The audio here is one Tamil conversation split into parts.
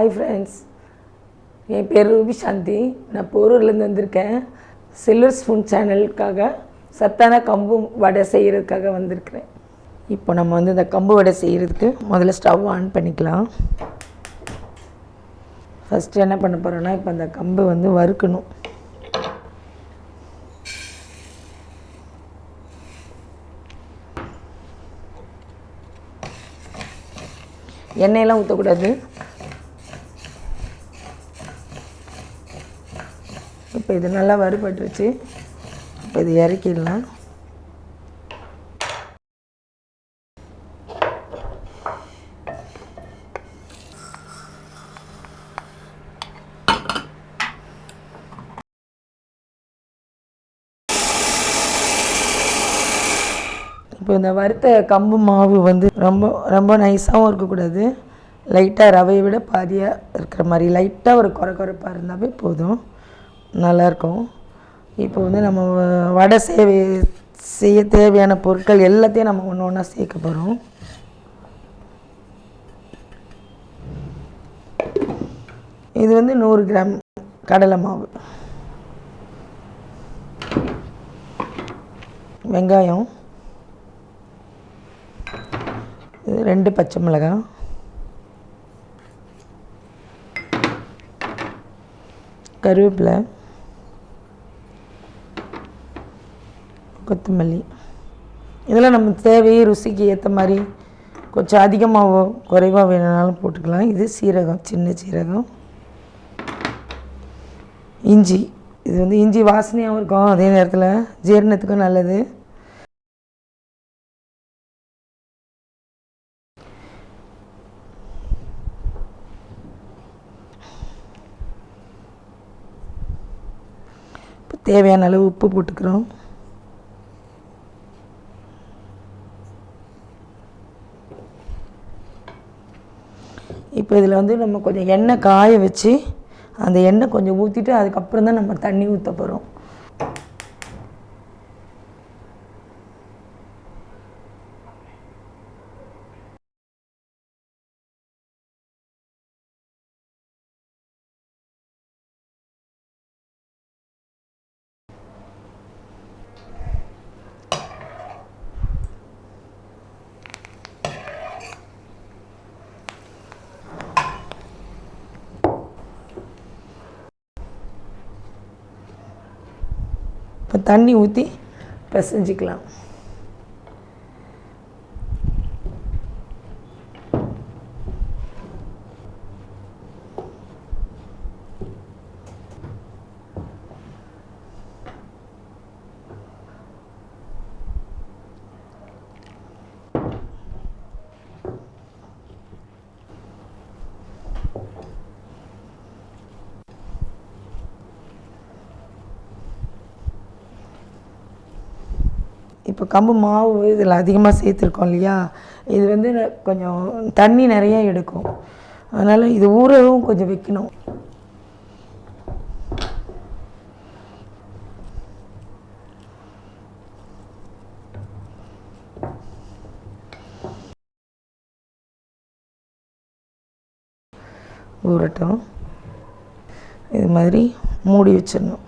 ஹாய் ஃப்ரெண்ட்ஸ், என் பேர் ரூபி சாந்தி. நான் போரூர்லேருந்து வந்திருக்கேன். சில்வர் ஸ்பூன் சேனலுக்காக சத்தான கம்பு வடை செய்கிறதுக்காக வந்திருக்கிறேன். இப்போ நம்ம வந்து இந்த கம்பு வடை செய்கிறதுக்கு முதல்ல ஸ்டவ் ஆன் பண்ணிக்கலாம். ஃபஸ்ட்டு என்ன பண்ண போகிறோன்னா, இப்போ அந்த கம்பு வந்து வறுக்கணும். எண்ணெயெல்லாம் ஊற்றக்கூடாது. இப்போ இது நல்லா வறுபட்டுருச்சு. இப்போ இது இறக்கிடலாம். இப்போ இந்த வறுத்த கம்பு மாவு வந்து ரொம்ப நைஸாகவும் இருக்கக்கூடாது, லைட்டாக ரவையை விட பாதியாக இருக்கிற மாதிரி லைட்டாக ஒரு குறைப்பாக இருந்தாவே போதும், நல்லாயிருக்கும். இப்போ வந்து நம்ம வடை செய்ய தேவையான பொருட்கள் எல்லாத்தையும் நம்ம ஒன்று ஒன்றா சேர்க்க போகிறோம். இது வந்து 100 கிராம் கடலை மாவு, வெங்காயம், 2 பச்சை மிளகாய், கருவேப்பிலை, கொத்தமல்லி. இதெல்லாம் நம்ம தேவையை ருசிக்கு ஏற்ற மாதிரி கொஞ்சம் அதிகமாகவோ குறைவாக வேணுனாலும் போட்டுக்கலாம். இது சீரகம், சின்ன சீரகம், இஞ்சி. இது வந்து இஞ்சி வாசனையாகவும் இருக்கும், அதே நேரத்தில் ஜீரணத்துக்கும் நல்லது. இப்போ தேவையான அளவு உப்பு போட்டுக்கிறோம். இப்போ இதில் வந்து நம்ம கொஞ்சம் எண்ணெய் காய வச்சு அந்த எண்ணெய் கொஞ்சம் ஊற்றிட்டு அதுக்கப்புறம் தான் நம்ம தண்ணி ஊற்ற போகிறோம். இப்போ தண்ணி ஊற்றி பிசைஞ்சிக்கலாம். இப்போ கம்பு மாவு இதில் அதிகமாக சேர்த்துருக்கோம் இல்லையா, இது வந்து கொஞ்சம் தண்ணி நிறைய எடுக்கும், அதனால் இது ஊறவும் கொஞ்சம் வைக்கணும். ஊறட்டும். இது மாதிரி மூடி வச்சிடணும்.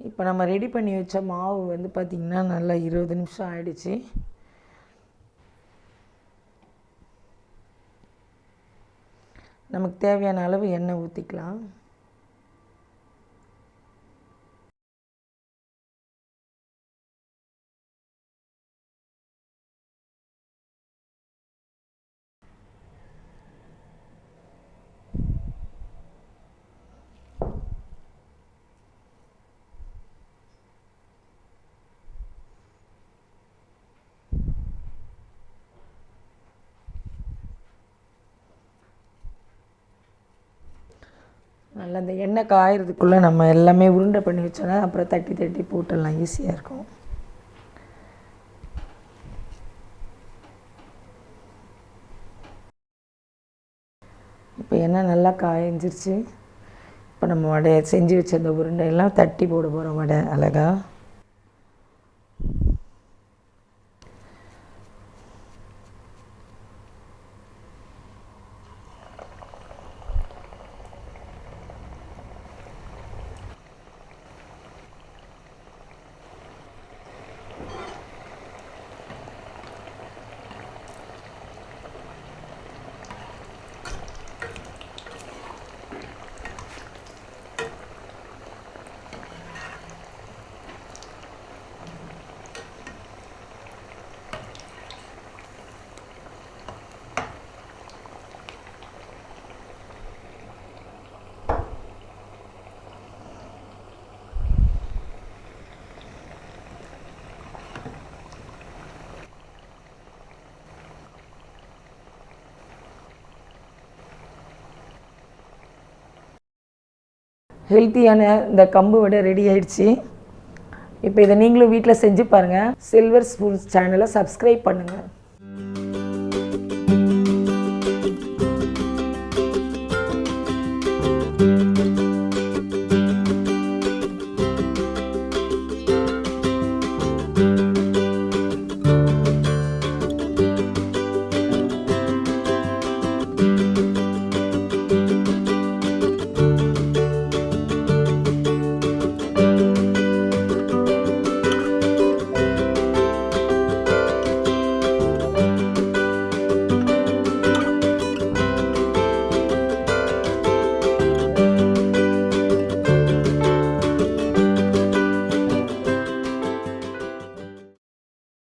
இப்போ நம்ம ரெடி பண்ணி வச்ச மாவு வந்து பார்த்திங்கன்னா நல்லா 20 நிமிஷம் ஆயிடுச்சு. நமக்கு தேவையான அளவு எண்ணெய் ஊற்றிக்கலாம். நல்லா அந்த எண்ணெய் காயறதுக்குள்ளே நம்ம எல்லாமே உருண்டை பண்ணி வச்சோன்னா அப்புறம் தட்டி போட்டுடலாம், ஈஸியாக இருக்கும். இப்போ எண்ணெய் நல்லா காய்ஞ்சிருச்சு. இப்போ நம்ம வடையை செஞ்சு வச்ச அந்த உருண்டையெல்லாம் தட்டி போட போகிறோம். வடை அழகாக ஹெல்த்தியான இந்த கம்பு வடை ரெடி ஆயிடுச்சு. இப்போ இதை நீங்களும் வீட்டில் செஞ்சு பாருங்கள். சில்வர் ஸ்பூன்ஸ் சேனலை சப்ஸ்கிரைப் பண்ணுங்கள்.